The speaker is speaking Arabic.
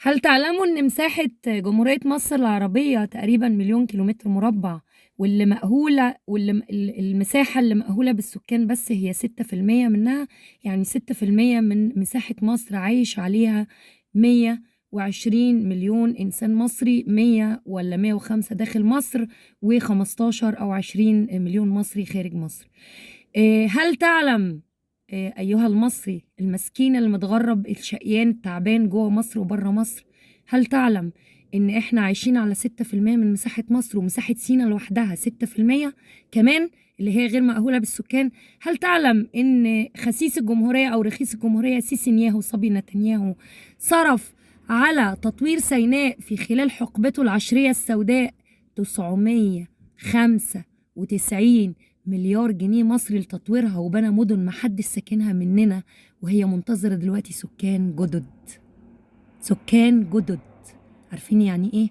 هل تعلموا إن مساحة جمهورية مصر العربية تقريبًا 1,000,000 كيلومتر مربع، واللي مأهولة واللي م ال المساحة اللي مأهولة بالسكان بس هي 6% منها، يعني 6% من مساحة مصر عايش عليها 120 مليون إنسان مصري، 100 والّا 105 داخل مصر، و15 أو 20 مليون مصري خارج مصر. هل تعلم أيها المصري المسكين المتغرب الشقيان التعبان جوه مصر وبره مصر، هل تعلم إن إحنا عايشين على 6% من مساحة مصر، ومساحة سينا لوحدها 6% كمان اللي هي غير مأهولة بالسكان؟ هل تعلم إن خسيس الجمهورية أو رئيس الجمهورية سيسي نياهو صبي نتنياهو صرف على تطوير سيناء في خلال حقبته العشرية السوداء 995 مليار جنيه مصري لتطويرها، وبنى مدن محدش ساكنها مننا، وهي منتظرة دلوقتي سكان جدد. سكان جدد، عارفين يعني ايه؟